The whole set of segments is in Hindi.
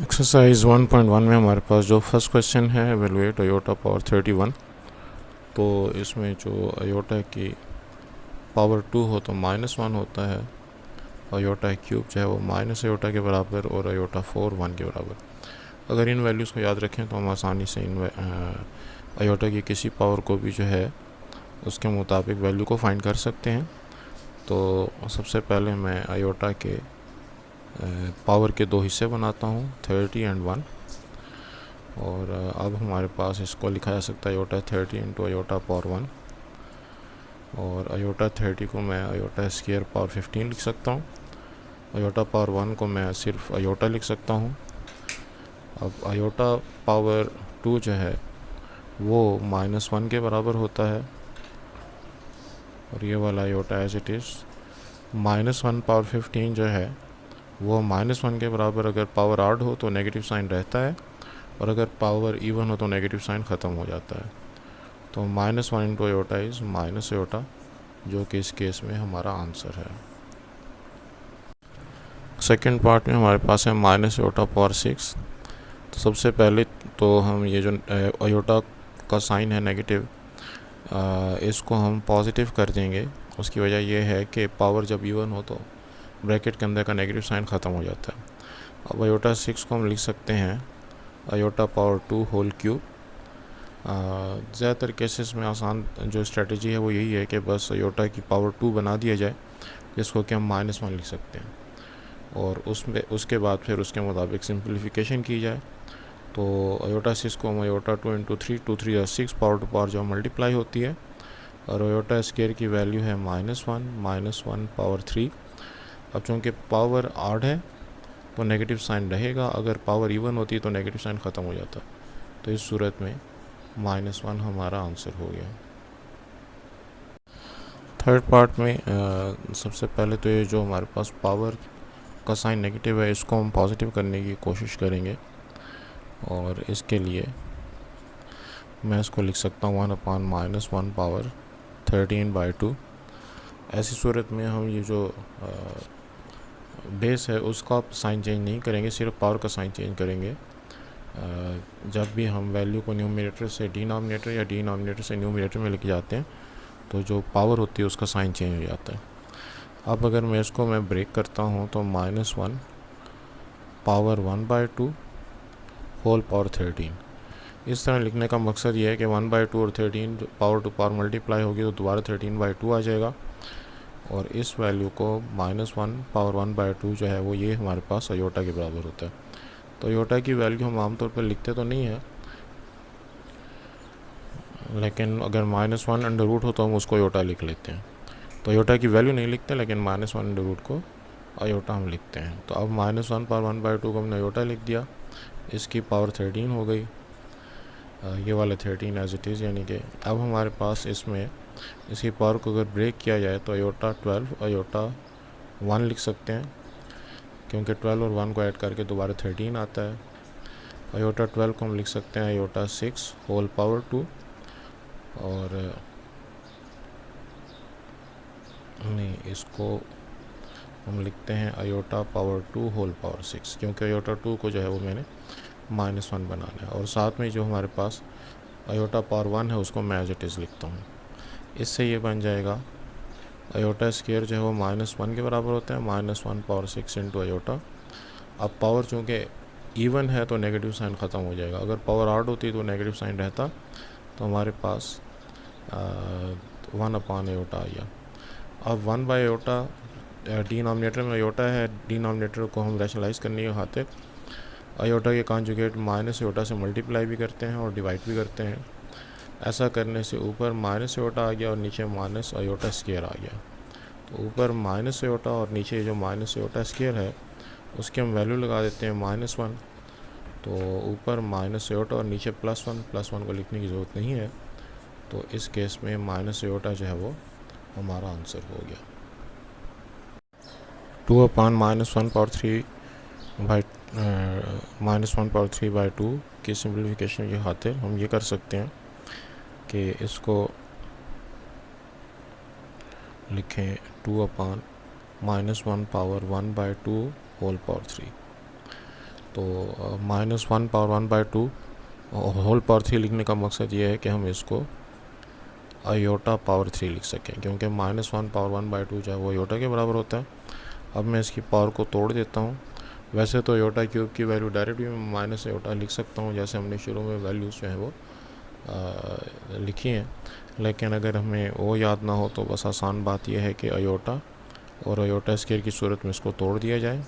एक्सरसाइज 1.1 में हमारे पास जो फर्स्ट क्वेश्चन है एवेलुएट अयोटा पावर 31। तो इसमें जो अयोटा की पावर 2 हो तो -1 होता है, अयोटा क्यूब जो है वो माइनस अयोटा के बराबर और अयोटा 4 1 के बराबर। अगर इन वैल्यूज़ को याद रखें तो हम आसानी से इन अयोटा की किसी पावर को भी जो है उसके मुताबिक वैल्यू को फाइंड कर सकते हैं। तो सबसे पहले मैं अयोटा के पावर के दो हिस्से बनाता हूँ, 30 एंड 1। और अब हमारे पास इसको लिखा जा सकता है अयोटा 30 इंटू अयोटा पावर 1, और अयोटा 30 को मैं अयोटा स्क्वायर पावर 15 लिख सकता हूँ। अयोटा पावर 1 को मैं सिर्फ अयोटा लिख सकता हूँ। अब अयोटा पावर 2 जो है वो -1 के बराबर होता है, और ये वाला iota as it is. -1 power 15 जो है वो -1 के बराबर अगर पावर आड हो तो नेगेटिव साइन रहता है, और अगर पावर इवन हो तो नेगेटिव साइन ख़त्म हो जाता है। तो -1 into iota is minus iota, जो कि इस केस में हमारा आंसर है। सेकंड पार्ट में हमारे पास है -अयोटा पावर 6। तो सबसे पहले तो हम ये जो अयोटा का साइन है नेगेटिव, इसको हम पॉजिटिव कर देंगे। उसकी वजह यह है कि पावर जब इवन हो तो ब्रैकेट के अंदर का नेगेटिव साइन ख़त्म हो जाता है। अब अयोटा 6 को हम लिख सकते हैं अयोटा पावर 2 होल क्यूब। ज़्यादातर केसेस में आसान जो स्ट्रेटजी है वो यही है कि बस अयोटा की पावर 2 बना दिया जाए, जिसको कि हम -1 लिख सकते हैं, और उसमें उसके बाद फिर उसके मुताबिक सिंप्लीफिकेशन की जाए। तो अयोटा 6 को हम अयोटा 2 इंटू 3, 2 3 या 6 पावर टू पावर जो मल्टीप्लाई होती है, और अयोटा स्क्वायर की वैल्यू है -1 पावर 3। अब चूँकि पावर आड है तो नेगेटिव साइन रहेगा, अगर पावर इवन होती है तो नेगेटिव साइन ख़त्म हो जाता। तो इस सूरत में -1 हमारा आंसर हो गया। थर्ड पार्ट में सबसे पहले तो ये जो हमारे पास पावर का साइन नेगेटिव है इसको हम पॉजिटिव करने की कोशिश करेंगे, और इसके लिए मैं इसको लिख सकता हूँ 1/-1 पावर 13/2। ऐसी सूरत में हम ये जो बेस है उसका साइन चेंज नहीं करेंगे, सिर्फ पावर का साइन चेंज करेंगे। जब भी हम वैल्यू को न्यूमरेटर से डिनोमिनेटर या डिनोमिनेटर से न्यूमरेटर में लेके जाते हैं तो जो पावर होती है उसका साइन चेंज हो जाता है। अब अगर मैं इसको ब्रेक करता हूँ तो -1 पावर 1/2 होल पावर 13। इस तरह लिखने का मकसद ये है कि 1/2 और 13 पावर टू पावर मल्टीप्लाई होगी तो दोबारा 13/2 आ जाएगा, और इस वैल्यू को -1 पावर 1/2 जो है वो ये हमारे पास अयोटा के बराबर होता है। तो अयोटा की वैल्यू हम आमतौर पर लिखते तो नहीं है, लेकिन अगर -1 अंडर रूट हो तो हम उसको अयोटा लिख लेते हैं। तो अयोटा की वैल्यू नहीं लिखते, लेकिन -1 अंडर रूट को अयोटा हम लिखते हैं। तो अब -1 पावर 1/2 को हमने अयोटा लिख दिया, इसकी पावर 13 हो गई, ये वाला 13 एज इट इज़। यानी कि अब हमारे पास इसमें इसकी पावर को अगर ब्रेक किया जाए तो अयोटा 12 अयोटा 1 लिख सकते हैं, क्योंकि 12 और 1 को ऐड करके दोबारा 13 आता है। अयोटा 12 को हम लिख सकते हैं अयोटा 6 होल पावर 2, और नहीं, इसको हम लिखते हैं अयोटा पावर 2 होल पावर 6, क्योंकि अयोटा 2 को जो है वो मैंने -1 बनाना है। और साथ में जो हमारे पास अयोटा पावर 1 है उसको मैं एज इट इज़ लिखता हूँ। इससे ये बन जाएगा अयोटा स्क्वायर जो है वो -1 के बराबर होता है, -1 पावर 6 इंटू अयोटा। अब पावर चूँकि इवन है तो नेगेटिव साइन ख़त्म हो जाएगा, अगर पावर आड होती तो नेगेटिव साइन रहता। तो हमारे पास 1/अयोटा आ गया। अब 1/अयोटा डिनोमिनेटर में अयोटा है, डिनोमिनेटर को हम रैशनलाइज करने की खातिर अयोटा के कॉन्जुगेट -अयोटा से मल्टीप्लाई भी करते हैं और डिवाइड भी करते हैं। ऐसा करने से ऊपर -अयोटा आ गया और नीचे -अयोटा स्क्वायर आ गया। तो ऊपर -अयोटा और नीचे जो -अयोटा स्क्वायर है उसकी हम वैल्यू लगा देते हैं -1। तो ऊपर -अयोटा और नीचे +1 को लिखने की ज़रूरत नहीं है। तो इस केस में -अयोटा जो है वो हमारा आंसर हो गया। 2/-1 पावर 3 बाई -1/3/2 की सिंप्लीफिकेशन की खातिर हम ये कर सकते हैं कि इसको लिखें 2/-1 पावर 1/2 होल पावर 3। तो -1 पावर 1/2 होल पावर 3 लिखने का मकसद ये है कि हम इसको अयोटा पावर 3 लिख सकें, क्योंकि -1 पावर 1/2 जो है वो अयोटा के बराबर होता है। अब मैं इसकी पावर को तोड़ देता हूँ। वैसे तो अयोटा क्यूब की वैल्यू डायरेक्टली मैं माइनस अयोटा लिख सकता हूँ, जैसे हमने शुरू में वैल्यूज़ जो हैं वो लिखी हैं, लेकिन अगर हमें वो याद ना हो तो बस आसान बात यह है कि अयोटा और अयोटा स्क्वायर की सूरत में इसको तोड़ दिया जाए।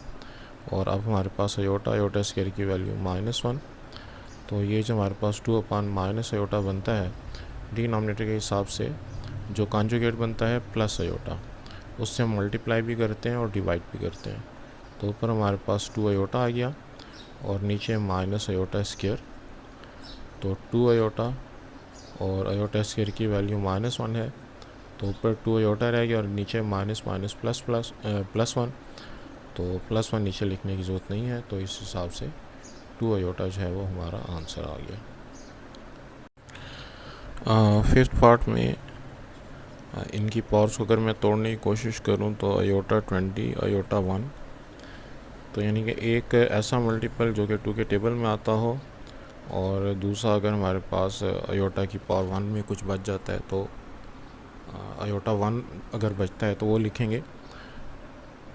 और अब हमारे पास अयोटा स्क्वायर की वैल्यू -1, तो ये जो हमारे पास 2/- अयोटा बनता है, डिनोमिनेटर के हिसाब से जो कॉन्जुगेट बनता है प्लस अयोटा, उससे हम मल्टीप्लाई भी करते हैं और डिवाइड भी करते हैं। तो ऊपर हमारे पास 2 अयोटा आ गया और नीचे -अयोटा स्क्वायर, तो 2 अयोटा और अयोटा स्क्वायर की वैल्यू -1 है, तो ऊपर 2 अयोटा रह गया और नीचे +1, तो +1 नीचे लिखने की ज़रूरत नहीं है, तो इस हिसाब से 2 अयोटा जो है वो हमारा आंसर आ गया। फिफ्थ पार्ट में इनकी पावर्स को अगर मैं तोड़ने की कोशिश करूं तो अयोटा 20 अयोटा 1, तो यानी कि एक ऐसा मल्टीपल जो कि 2 के टेबल में आता हो, और दूसरा अगर हमारे पास अयोटा की पावर 1 में कुछ बच जाता है तो अयोटा 1 अगर बचता है तो वो लिखेंगे।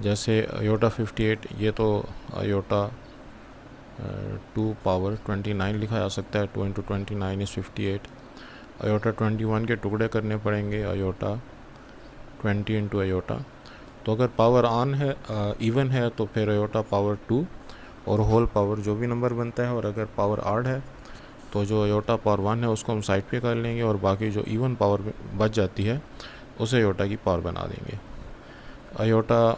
जैसे अयोटा 58, ये तो अयोटा 2 पावर 29 लिखा जा सकता है, 2 × 29 = 58। अयोटा 21 के टुकड़े करने पड़ेंगे, अयोटा 20 × अयोटा। तो अगर पावर ऑन है इवन है तो फिर अयोटा पावर 2 और होल पावर जो भी नंबर बनता है, और अगर पावर ऑड है तो जो अयोटा पावर 1 है उसको हम साइड पे कर लेंगे और बाकी जो इवन पावर बच जाती है उसे अयोटा की पावर बना देंगे। अयोटा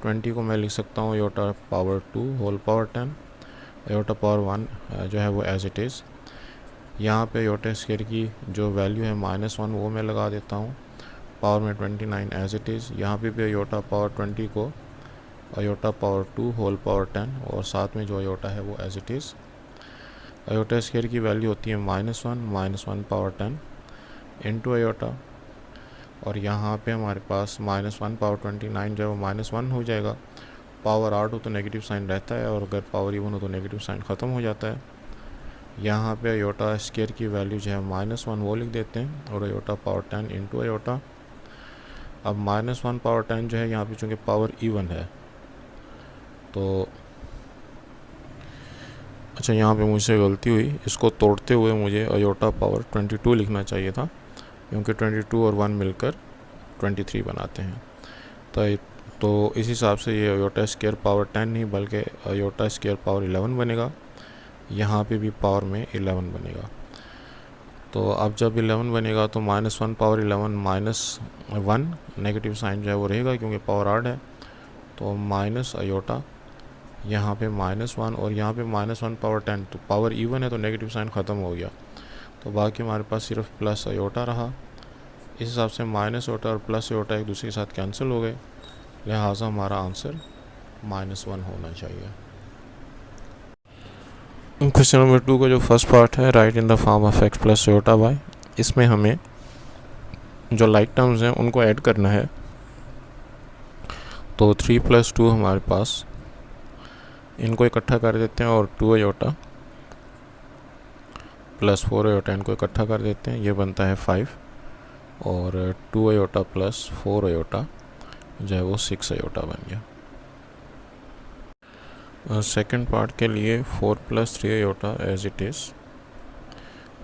20 को मैं लिख सकता हूँ iota power 2 whole power 10, iota power 1 जो है वो एज इट इज़। यहाँ पे अयोटा स्क्वायर की जो वैल्यू है -1 वो मैं लगा देता हूँ, पावर में 29 एज इट इज़। यहाँ पे भी अयोटा पावर 20 को अयोटा पावर 2 होल पावर 10 और साथ में जो अयोटा है वो as it is. Iota square की वैल्यू होती है -1 पावर 10 इंटू अयोटा, और यहाँ पे हमारे पास -1 पावर 29 जो है वो -1 हो जाएगा। पावर ऑड हो तो नेगेटिव साइन रहता है और अगर पावर इवन हो तो नेगेटिव साइन ख़त्म हो जाता है। यहाँ पे अयोटा स्क्वायर की वैल्यू जो है -1 वो लिख देते हैं और अयोटा पावर 10 इंटू अयोटा। अब -1 पावर 10 जो है यहाँ पे चूँकि पावर इवन है, तो अच्छा यहाँ पे मुझसे गलती हुई, इसको तोड़ते हुए मुझे अयोटा पावर 22 लिखना चाहिए था, क्योंकि 22 और 1 मिलकर 23 बनाते हैं। तो इस हिसाब से ये अयोटा स्क्वायर पावर 10 नहीं बल्कि अयोटा स्क्वायर पावर 11 बनेगा। यहाँ पे भी पावर में 11 बनेगा। तो अब जब 11 बनेगा तो -1 पावर 11 -1 नेगेटिव साइन जो है वो रहेगा क्योंकि पावर ऑड है, तो माइनस अयोटा, यहाँ पे -1 और यहाँ पे -1 पावर 10, तो पावर इवन है तो नेगेटिव साइन ख़त्म हो गया, तो बाकी हमारे पास सिर्फ प्लस अयोटा रहा। इस हिसाब से माइनस अयोटा और प्लस अयोटा एक दूसरे के साथ कैंसिल हो गए, लिहाजा हमारा आंसर -1 होना चाहिए। क्वेश्चन नंबर 2 का जो फर्स्ट पार्ट है, right in the form of x plus iota y, इसमें हमें जो लाइक टर्म्स हैं उनको ऐड करना है। तो 3 + 2 हमारे पास, इनको इकट्ठा कर देते हैं और 2 अयोटा प्लस 4 अयोटा इनको इकट्ठा कर देते हैं, ये बनता है 5, और 2 अयोटा प्लस 4 अयोटा जो है वो 6 अयोटा बन गया। सेकंड पार्ट के लिए 4 + 3 iota as it is,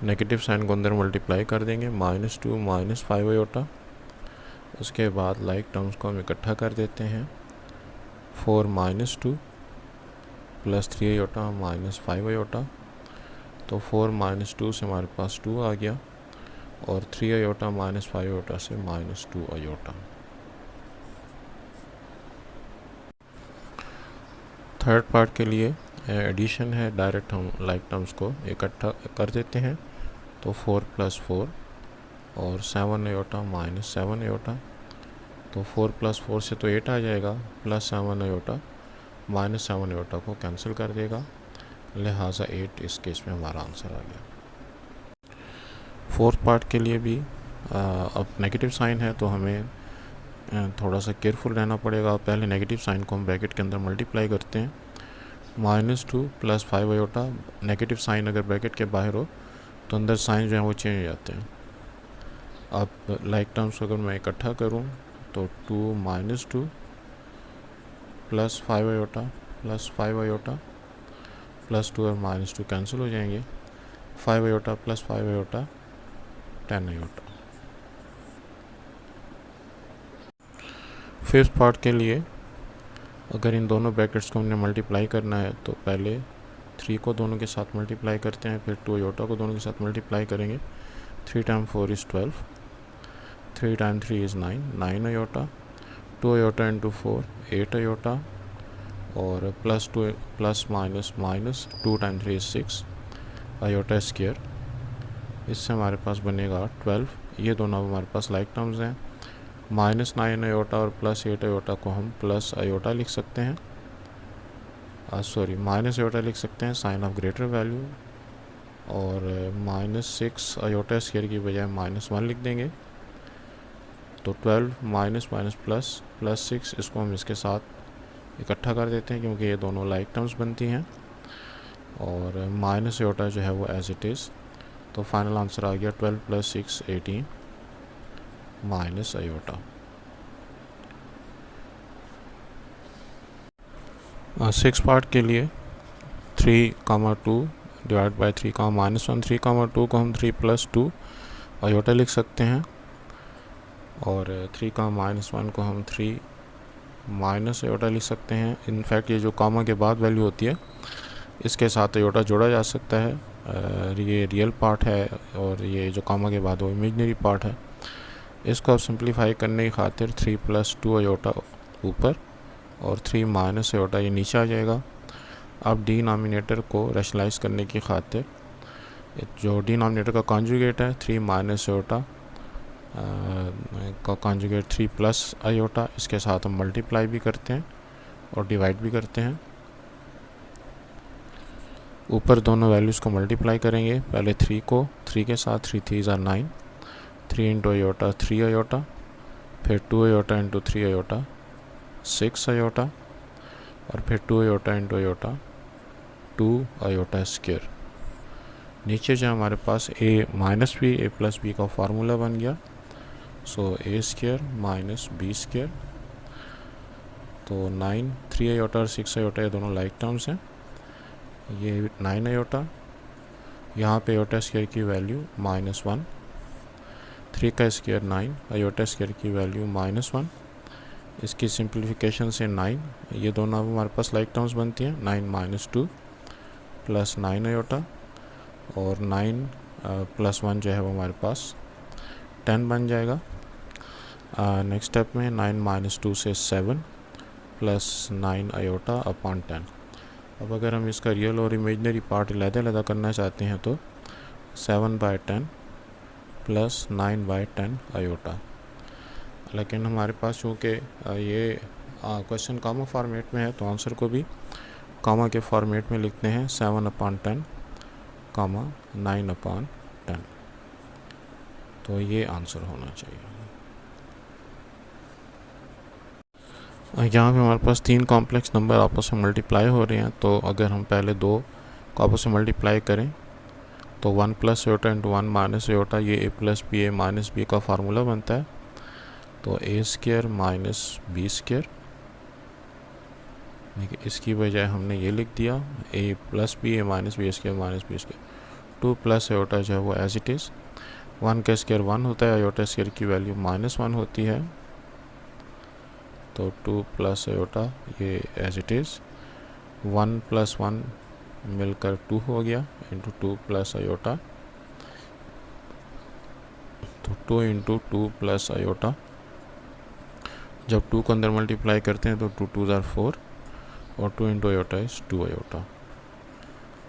negative sign को अंदर मल्टीप्लाई कर देंगे, -2 -5 अयोटा। उसके बाद लाइक टर्म्स को हम इकट्ठा कर देते हैं, 4 - 2 + 3 अयोटा -5 अयोटा, तो 4 - 2 से हमारे पास 2 आ गया, और 3 अयोटा -5 अयोटा से -2 अयोटा। थर्ड पार्ट के लिए एडिशन है, डायरेक्ट हम लाइक टर्म्स को इकट्ठा कर देते हैं, तो 4 + 4 और 7 अयोटा -7 अयोटा, तो 4 + 4 से तो 8 आ जाएगा, +7 अयोटा -7 अयोटा को कैंसिल कर देगा, लिहाजा 8 इस केस में हमारा आंसर आ गया। फोर्थ पार्ट के लिए भी अब नेगेटिव साइन है तो हमें थोड़ा सा केयरफुल रहना पड़ेगा। पहले नेगेटिव साइन को हम ब्रैकेट के अंदर मल्टीप्लाई करते हैं, -2 + 5 आयोटा, नेगेटिव साइन अगर ब्रैकेट के बाहर हो तो अंदर साइन जो है वो चेंज हो जाते हैं। अब लाइक टर्म्स अगर मैं इकट्ठा करूं तो 2 - 2 + 5 आयोटा + 5 आयोटा +2 और -2 कैंसिल हो जाएंगे। 5 iota + 5 iota 10 iota. Fifth part के लिए अगर इन दोनों ब्रैकेट्स को हमने मल्टीप्लाई करना है तो पहले 3 को दोनों के साथ मल्टीप्लाई करते हैं, फिर 2 आयोटा को दोनों के साथ मल्टीप्लाई करेंगे। 3 × 4 = 12, 3 × 3 = 9 आयोटा, 2 आयोटा × 4 8 आयोटा, और +2 ± -2 × 3 = 6 आयोटा स्क्वायर। इससे हमारे पास बनेगा 12। ये दोनों हमारे पास लाइक टर्म्स हैं। -9 आयोटा और +8 आयोटा को हम प्लस आयोटा लिख सकते हैं, माइनस आयोटा लिख सकते हैं, साइन ऑफ ग्रेटर वैल्यू, और -6 आयोटा स्क्वायर की बजाय -1 लिख देंगे। तो 12 माइनस माइनस प्लस +6, इसको हम इसके साथ इकट्ठा कर देते हैं क्योंकि ये दोनों लाइक टर्म्स बनती हैं, और माइनस आयोटा जो है वो एज इट इज़। तो फाइनल आंसर आ गया 12 + 6 = 18 माइनस आयोटा। 6 पार्ट के लिए 3, 2 डिवाइड बाई 3, -1, 3, 2 को हम 3 + 2 आयोटा लिख सकते हैं, और 3, -1 को हम 3 माइनस आयोटा लिख सकते हैं। इनफैक्ट ये जो कामा के बाद वैल्यू होती है इसके साथ आयोटा जोड़ा जा सकता है। ये रियल पार्ट है और ये जो कामा के बाद वो इमेजनरी पार्ट है। इसको अब सिंप्लीफाई करने की खातिर 3 + 2 आयोटा ऊपर और 3 माइनस आयोटा ये नीचे आ जाएगा। अब डिनोमिनेटर को रैशनलाइज करने की खातिर जो डिनोमिनेटर का कॉन्जुगेट है 3 माइनस आयोटा का कॉन्जुगेट 3 + आयोटा, इसके साथ हम मल्टीप्लाई भी करते हैं और डिवाइड भी करते हैं। ऊपर दोनों वैल्यूज़ को मल्टीप्लाई करेंगे, पहले 3 को 3 के साथ, 3 3 = 9, 3 × आयोटा 3 आयोटा, फिर 2 आयोटा × 3 आयोटा 6 आयोटा, और फिर 2 आयोटा × आयोटा 2 आयोटा स्क्वायर। नीचे जो हमारे पास a - b a + b का फार्मूला बन गया। सो a² - b²। तो 9, 3 आयोटा और 6 आयोटा ये दोनों लाइक टर्म्स हैं। ये 9 आयोटा, यहाँ पे आयोटा स्क्वायर की वैल्यू -1, 3 का स्क्वायर 9, आयोटा स्क्वायर की वैल्यू -1। इसकी सिंप्लीफिकेशन से 9, ये दोनों अब हमारे पास लाइक टर्म्स बनती हैं। 9 - 2 + 9 आयोटा, और 9 + 1 जो है वो हमारे पास 10 बन जाएगा। नेक्स्ट स्टेप में 9 - 2 से 7 + 9 आयोटा अपॉन 10। अब अगर हम इसका रियल और इमेजनरी पार्ट अलग-अलग करना चाहते हैं तो 7/10 + 9/10 आयोटा। लेकिन हमारे पास चूँकि ये क्वेश्चन कामा फॉर्मेट में है तो आंसर को भी कामा के फॉर्मेट में लिखते हैं, 7/10, 9/10। तो ये आंसर होना चाहिए। यहाँ पे हमारे पास 3 कॉम्प्लेक्स नंबर आपस में मल्टीप्लाई हो रहे हैं, तो अगर हम पहले 2 को आपस में मल्टीप्लाई करें तो 1 + आयोटा × 1 माइनस आयोटा, ये a + b a - b का फार्मूला बनता है। तो a² - b², देखिए इसकी बजाय हमने ये लिख दिया a + b a - b² - b²। 2 + iota जो है वो एज इट इज़, 1 का स्क्वायर 1 होता है, आयोटा स्क्वायर की वैल्यू -1 होती है। तो 2 + आयोटा ये एज इट इज़, 1 + 1 मिलकर 2 हो गया, इंटू 2 + आयोटा, तो 2 × 2 + आयोटा। जब 2 को अंदर मल्टीप्लाई करते हैं तो 2 2 = 4, और 2 × आयोटा इज़ 2 आयोटा।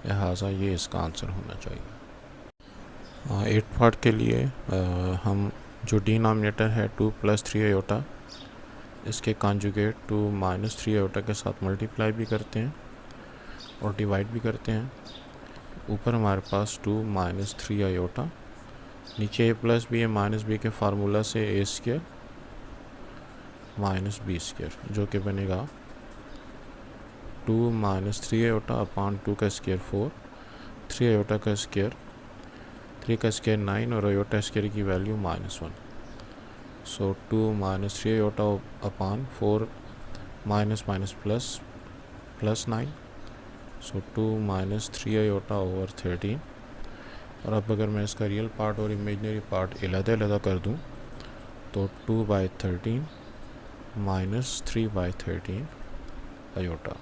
लिहाजा ये इसका आंसर होना चाहिए। 8 पार्ट के लिए हम जो डिनोमिनेटर है 2 + 3 आयोटा, इसके कॉन्जुगेट 2 - 3 आयोटा के साथ मल्टीप्लाई भी करते हैं और डिवाइड भी करते हैं। ऊपर हमारे पास 2 - 3 आयोटा, नीचे a + b a - b के फार्मूला से a² - b², जो कि बनेगा 2 माइनस 3 आयोटा अपॉन 2 का स्क्वायर 4, 3 आयोटा का स्क्वायर, 3 का स्क्वायर 9 और आयोटा स्क्वायर की वैल्यू -1। सो 2 minus 3 iota upon 4 minus minus plus 9। सो 2 माइनस 3 आयोटा ओवर 13। और अब अगर मैं इसका रियल पार्ट और इमेजनरी पार्ट अलग कर दूं तो 2/13 माइनस 3/13 आयोटा।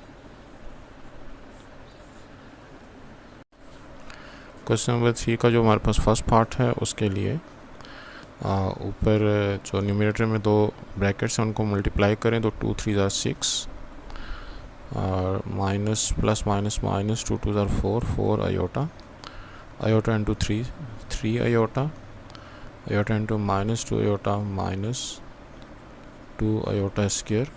क्वेश्चन नंबर 3 का जो हमारे पास फर्स्ट पार्ट है उसके लिए ऊपर जो न्यूमरेटर में दो ब्रैकेट्स हैं उनको मल्टीप्लाई करें तो 2 3 ज़ा 6 और माइनस प्लस माइनस माइनस 2 2 ज़ा 4 4 iota, iota into 3 iota, iota into -2 iota minus 2 iota square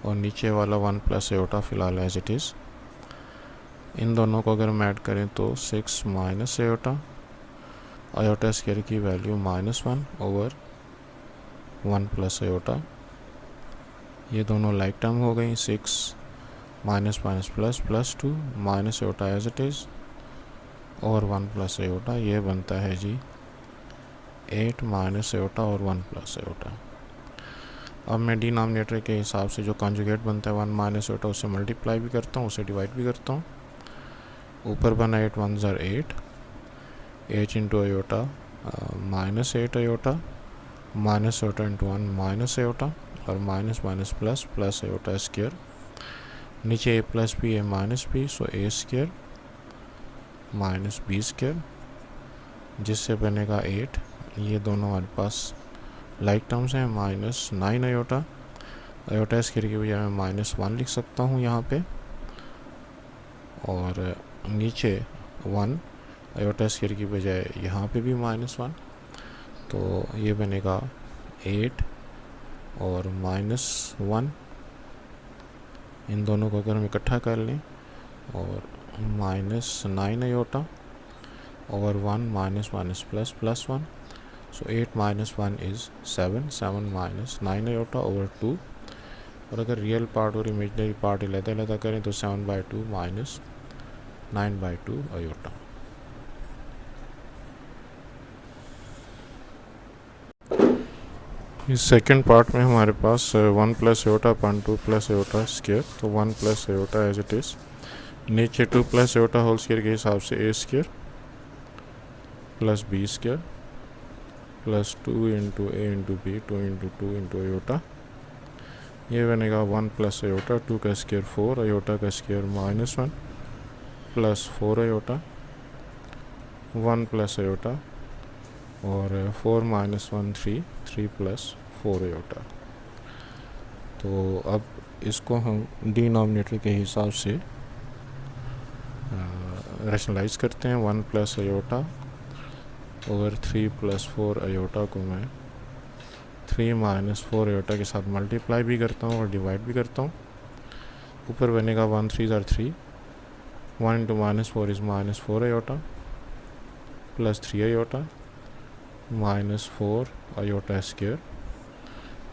और नीचे वाला 1 प्लस आयोटा फ़िलहाल एज इट इज़। इन दोनों को अगर हम ऐड करें तो 6 माइनस आयोटा, आयोटा स्क्वायर की वैल्यू -1 ओवर 1 प्लस आयोटा। ये दोनों लाइक टर्म हो गई। 6 minus minus plus plus 2 minus iota as it is और 1 प्लस आयोटा। ये बनता है जी 8 माइनस आयोटा और 1 प्लस आयोटा। अब मैं डिनोमिनेटर के हिसाब से जो कॉन्जुगेट बनता है 1 माइनस आयोटा उसे मल्टीप्लाई भी करता हूँ, उसे डिवाइड भी करता हूँ। ऊपर बना 8 1 ज़ा 8, 8 into iota minus 8 iota, minus iota into 1 minus iota और minus minus plus plus iota square. नीचे a प्लस बी है minus B, so a square minus B square जिससे बनेगा 8। ये दोनों हमारे पास लाइक टर्म्स हैं। -9 आयोटा, आयोटा स्क्वायर की बजाय मैं -1 लिख सकता हूँ यहाँ पे और नीचे 1 आयोटा स्क्वायर की बजाय यहाँ पे भी -1। तो ये बनेगा 8 और -1। इन दोनों को अगर हम इकट्ठा कर लें और -9 iota over 1 minus minus plus plus 1। So 8 minus 1 is 7, 7 minus 9 iota over 2। और अगर रियल पार्ट और इमेजनरी पार्ट अलग करें तो 7/2 माइनस 9/2 आयोटा। इस सेकंड पार्ट में हमारे पास 1 plus iota upon 2 plus iota square, तो 1 plus iota as it is. नीचे 2 प्लस आयोटा होल स्क्वायर के हिसाब से a square plus b square plus 2 into a into b, 2 into 2 into iota. ये बनेगा 1 प्लस आयोटा, 2 का स्क्वायर 4, आयोटा का square -1 plus 4 iota, 1 plus iota और 4 माइनस 1 3, 3 प्लस 4 आयोटा। तो अब इसको हम डिनोमिनेटर के हिसाब से रैशनलाइज करते हैं। 1 plus iota over 3 plus 4 iota को मैं 3 माइनस 4 आयोटा के साथ मल्टीप्लाई भी करता हूँ और डिवाइड भी करता हूँ। ऊपर बनेगा 1 3 ज़ा 3, 1 into -4 is -4 iota plus 3 iota -4 iota square.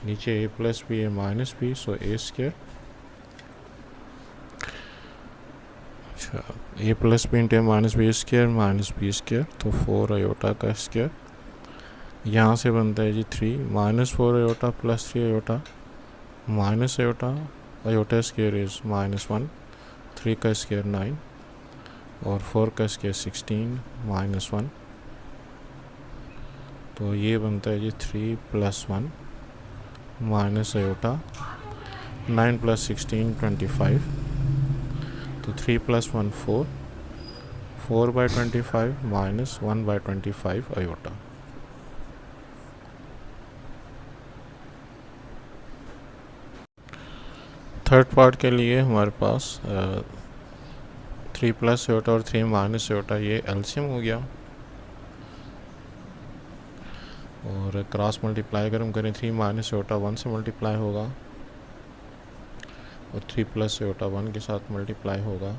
नीचे a प्लस बी है minus B, so a square. अच्छा, a plus b into minus B square minus B square, तो 4 आयोटा का स्क्वायर। यहाँ से बनता है जी 3 -4 iota plus 3 iota minus iota, iota square is -1, 3 का स्क्वायर 9 और 4 का स्क्वायर 16 -1। तो ये बनता है जी 3 प्लस 1 माइनस आयोटा, 9 प्लस 16 25। तो 3 plus 1 4, 4/25 minus 1/25 iota. Third part के लिए हमारे पास 3 प्लस आयोटा और 3 माइनस आयोटा, ये एलसीएम हो गया और क्रॉस मल्टीप्लाई अगर हम करें 3 माइनस आयोटा 1 से मल्टीप्लाई होगा और 3 प्लस आयोटा 1 के साथ मल्टीप्लाई होगा।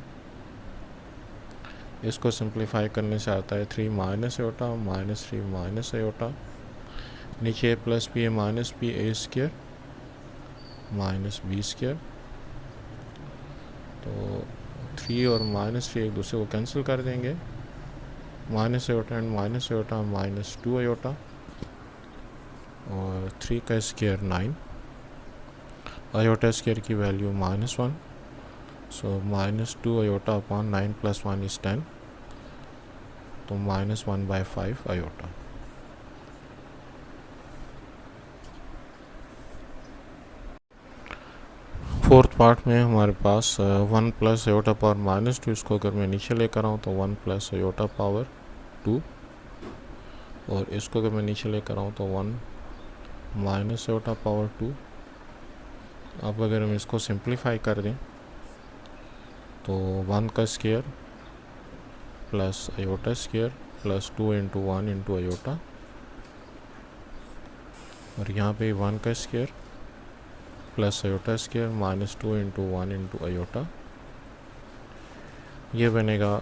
इसको सिंप्लीफाई करने से आता है 3 माइनस आयोटा -3 माइनस आयोटा। नीचे a प्लस बी है minus b, a square minus B square तो 3 और -3 एक दूसरे को कैंसिल कर देंगे, minus iota and minus iota -2 iota, और 3 का स्क्वायर 9, आयोटा स्क्वायर की value -1, so -2 iota upon 9 + 1 is 10, तो -1/5 आयोटा। फोर्थ पार्ट में हमारे पास 1 + आयोटा पावर -2, इसको अगर मैं नीचे लेकर आऊँ तो 1 + आयोटा पावर 2, और इसको अगर मैं नीचे लेकर आऊँ तो 1 - आयोटा पावर 2। अब अगर हम इसको सिंप्लीफाई कर दें तो 1 का square plus iota square plus 2 × 1 × iota, और यहाँ पे 1 का square plus iota square -2 × 1 × iota, ये बनेगा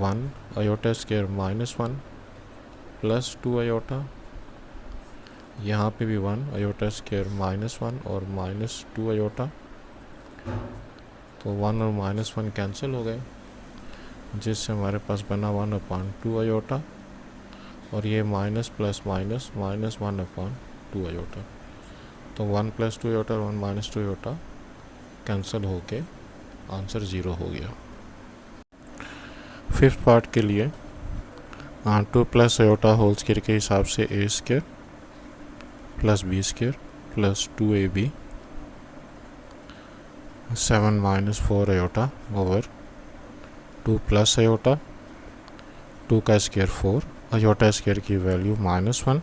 1 आयोटा स्क्वायर -1 प्लस 2 आयोटा, यहाँ पे भी 1 आयोटा स्क्वायर -1 और -2 आयोटा, तो 1 और -1 कैंसिल हो गए, जिससे हमारे पास बना 1/2 आयोटा, और ये माइनस प्लस माइनस -1/2 आयोटा, तो 1 + 2 आयोटा और 1 - 2 आयोटा कैंसिल होके आंसर 0 हो गया। फिफ्थ पार्ट के लिए 2 + आयोटा होल स्क्वायर के हिसाब से a² + b² + 2ab 7 - 4 iota over 2 + iota, 2 का स्क्वायर 4, आयोटा स्क्वायर की value -1,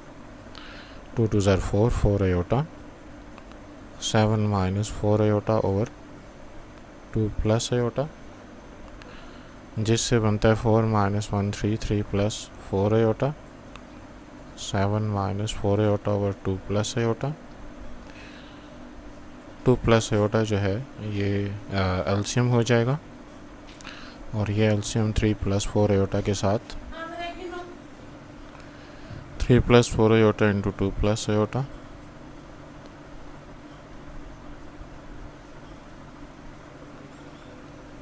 2 × 2 = 4, 4 iota, 7 - 4 iota over 2 + iota, जिससे बनता है 4 - 1 3, 3 + 4 iota, 7 - 4 iota over 2 + iota. 2 + iota जो है ये एलसीएम हो जाएगा, और ये एलसीएम 3 + 4 आयोटा के साथ 3 + 4 आयोटा × 2 + आयोटा,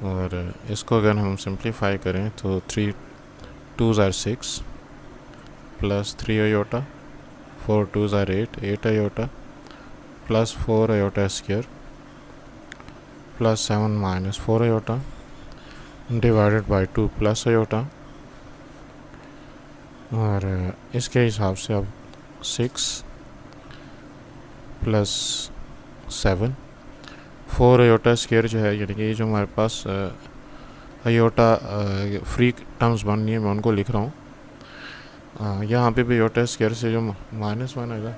और इसको अगर हम सिंप्लीफाई करें तो 3 × 2 = 6 plus 3 iota, 4 × 2 = 8, 8 iota plus 4 iota square plus 7 - 4 iota divided by 2 + iota, और इसके हिसाब से अब 6 + 7 4 आयोटा स्क्वायर जो है, यानी कि ये जो हमारे पास आयोटा फ्री टर्म्स बन रही है, मैं उनको लिख रहा हूँ। यहाँ पे भी आयोटा स्क्वायर से जो -1 आएगा,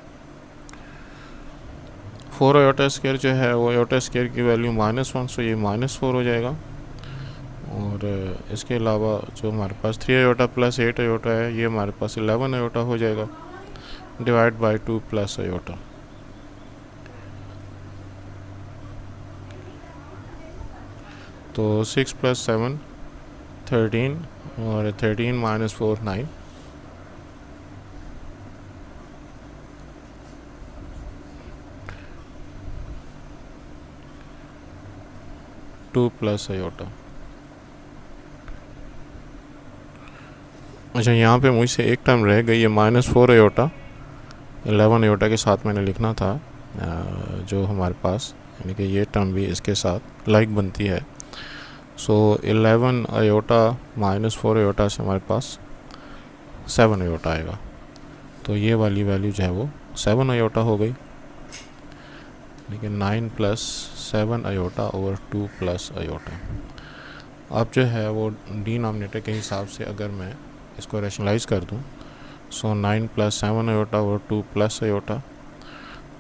4 आयोटा स्क्वायर जो है वो आयोटा स्क्वायर की वैल्यू -1, सो ये -4 हो जाएगा, और इसके अलावा जो हमारे पास 3 आयोटा प्लस 8 आयोटा है, ये हमारे पास 11 आयोटा हो जाएगा डिवाइड बाय 2 + आयोटा। तो 6 + 7 13, और 13 - 4 9, टू + आयोटा। अच्छा, यहाँ पे मुझसे एक टर्म रह गई, ये -4 आयोटा 11 आयोटा के साथ मैंने लिखना था, जो हमारे पास, यानी कि ये टर्म भी इसके साथ लाइक बनती है। सो 11 आयोटा -4 आयोटा से हमारे पास 7 आयोटा आएगा, तो ये वाली वैल्यू जो है वो 7 आयोटा हो गई, लेकिन 9 + 7 आयोटा ओवर 2 + आयोटा। अब जो है वो डिनोमिनेटर के हिसाब से अगर मैं इसको रैशनलाइज कर दूं, सो 9 + 7 आयोटा ओवर 2 + आयोटा,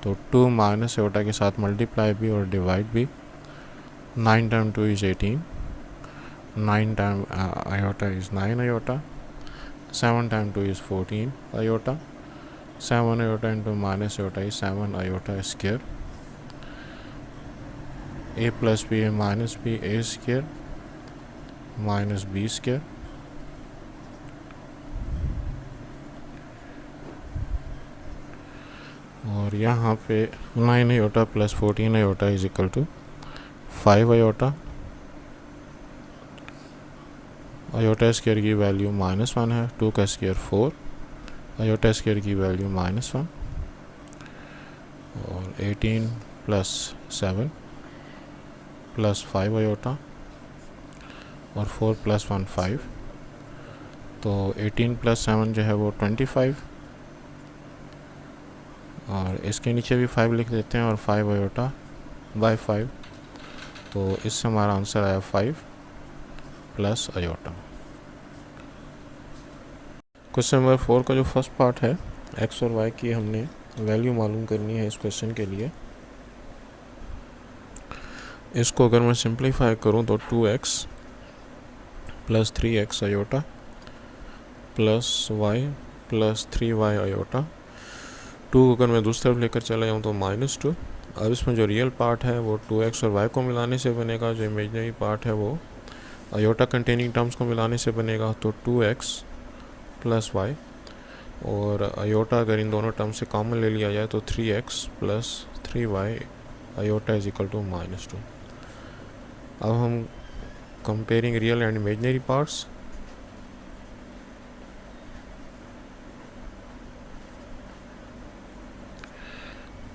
तो 2 - आयोटा के साथ मल्टीप्लाई भी और डिवाइड भी, 9 × 2 = 18, 9 iota is 9 iota, 7 × 2 = 14 iota, 7 iota × -iota is 7 iota square, a + b -b a² -b², और यहाँ पे 9 iota + 14 iota is equal to 5 iota, iota square की वैल्यू -1 है, 2 का स्क्वायर 4, आयोटा स्क्वायर की वैल्यू -1, और 18 प्लस 7 प्लस 5 आयोटा और 4 प्लस 1 5, तो 18 प्लस 7 जो है वो 25, और इसके नीचे भी 5 लिख देते हैं और 5 आयोटा बाय 5, तो इससे हमारा आंसर आया 5 प्लस आयोटा। क्वेश्चन नंबर 4 का जो फर्स्ट पार्ट है, एक्स और वाई की हमने वैल्यू मालूम करनी है इस क्वेश्चन के लिए। इसको अगर मैं सिंप्लीफाई करूं तो 2x plus 3x iota plus y plus 3y iota, 2 अगर मैं दूसरी तरफ लेकर चला जाऊँ तो -2। अब इसमें जो रियल पार्ट है वो 2x और y को मिलाने से बनेगा, जो इमेजिनरी पार्ट है वो आयोटा कंटेनिंग टर्म्स को मिलाने से बनेगा, तो 2x प्लस y, और आयोटा अगर इन दोनों टर्म से कॉमन ले लिया जाए तो 3x plus 3y iota is equal to -2। अब हम comparing real and imaginary parts,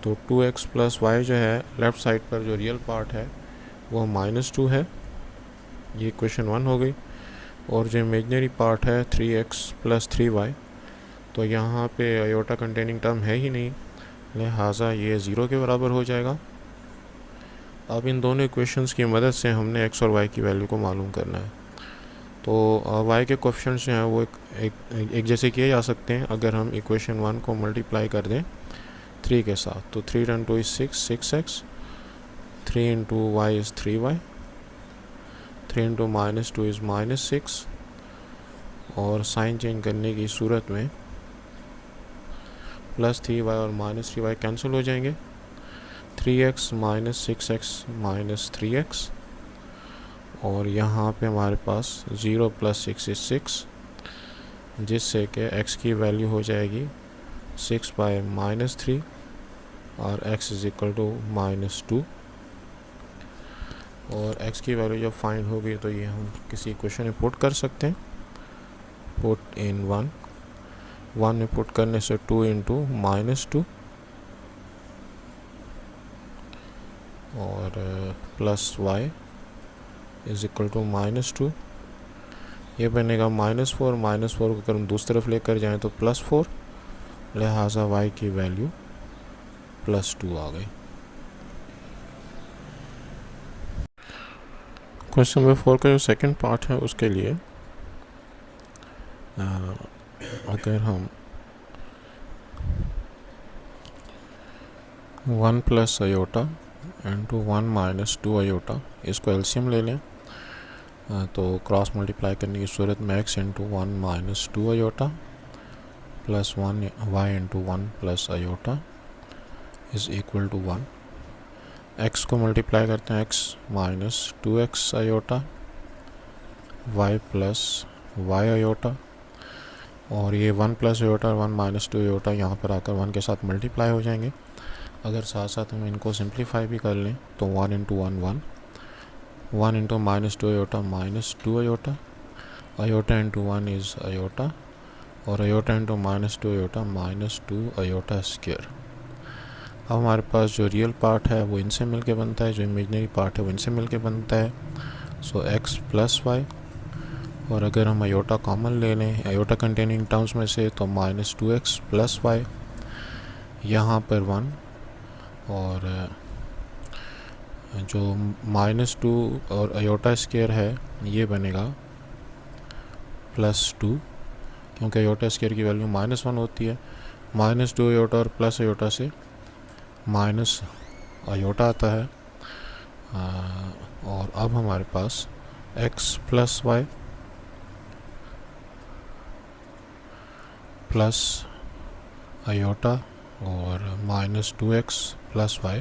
तो 2x प्लस वाई जो है लेफ़्ट साइड पर जो रियल पार्ट है वो -2 है, ये इक्वेशन 1 हो गई। और जो इमेजिनरी पार्ट है 3x प्लस 3y, तो यहाँ पे आयोटा कंटेनिंग टर्म है ही नहीं, लिहाजा ये 0 के बराबर हो जाएगा। अब इन दोनों इक्वेशंस की मदद से हमने x और y की वैल्यू को मालूम करना है। तो y के कोएफिशिएंट्स जो हैं वो एक जैसे किए जा सकते हैं अगर हम इक्वेशन 1 को मल्टीप्लाई कर दें 3 के साथ, तो 3 × 2 is 6x, 3 × y is 3y, 3 × -2 is -6, और साइन चेंज करने की सूरत में प्लस 3y और -3y कैंसिल हो जाएंगे, 3x - 6x - 3x, और यहाँ पे हमारे पास 0 + 6 is 6, जिससे कि x की वैल्यू हो जाएगी 6/-3 और x इज इक्वल टू -2। और x की वैल्यू जब फाइंड होगी तो ये हम किसी इक्वेशन में पुट कर सकते हैं, पुट इन 1 में पुट करने से 2 × -2 और plus y is equal to -2, ये बनेगा -4, -4 को अगर हम दूसरी तरफ लेकर जाएं तो +4, लिहाजा y की वैल्यू +2 आ गई। क्वेश्चन नंबर 4 का जो सेकंड पार्ट है उसके लिए अगर हम 1 + आयोटा × 1 - 2 आयोटा इसको एलसीएम ले लें, तो क्रॉस मल्टीप्लाई करने की सूरत में x × 1 - 2 iota plus 1 y × 1 + iota is equal to 1। x को मल्टीप्लाई करते हैं x - 2x iota, y plus y iota, और ये 1 + आयोटा और 1 - 2 आयोटा यहाँ पर आकर 1 के साथ मल्टीप्लाई हो जाएंगे। अगर साथ साथ हम इनको सिंप्लीफाई भी कर लें तो 1 × 1 1, 1 × -2 iota -2 iota, iota × 1 is iota, और आयोटा × -2 आयोटा -2 आयोटा स्क्वायर। अब हमारे पास जो रियल पार्ट है वो इनसे मिलके बनता है, जो इमेजिनरी पार्ट है वो इनसे मिलके बनता है, सो x प्लस y, और अगर हम आयोटा कॉमन ले लें आयोटा कंटेनिंग टर्म्स में से तो -2x प्लस y, यहाँ पर 1, और जो -2 और आयोटा स्क्वायर है ये बनेगा +2, क्योंकि आयोटा स्क्वायर की वैल्यू -1 होती है। -2 आयोटा और प्लस आयोटा से माइनस आयोटा आता है, और अब हमारे पास x plus y plus iota और -2x प्लस y,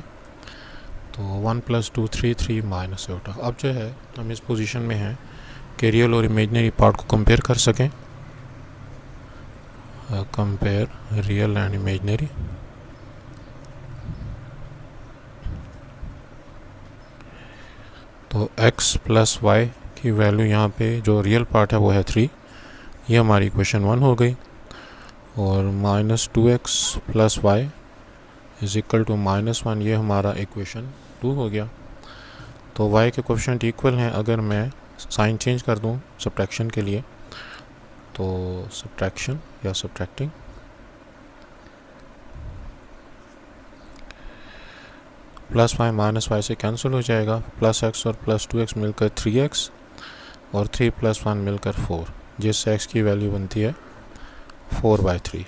तो 1 + 2 3 3 माइनस आयोटा। अब जो है हम इस पोजीशन में हैं कि रियल और इमेजिनरी पार्ट को कंपेयर कर सकें, कंपेयर रियल एंड इमेजिनरी। तो x प्लस वाई की वैल्यू यहाँ पे जो रियल पार्ट है वो है 3, ये हमारी इक्वेशन 1 हो गई। और -2x plus y is equal to -1, ये हमारा इक्वेशन 2 हो गया। तो y के कोएफिशिएंट इक्वल हैं। अगर मैं साइन चेंज कर दूँ सब्ट्रैक्शन के लिए, तो सब्ट्रैक्शन या subtracting plus y minus y से कैंसिल हो जाएगा। प्लस एक्स और प्लस 2x मिलकर 3x और 3 प्लस 1 मिलकर 4, जिससे x की वैल्यू बनती है 4/3।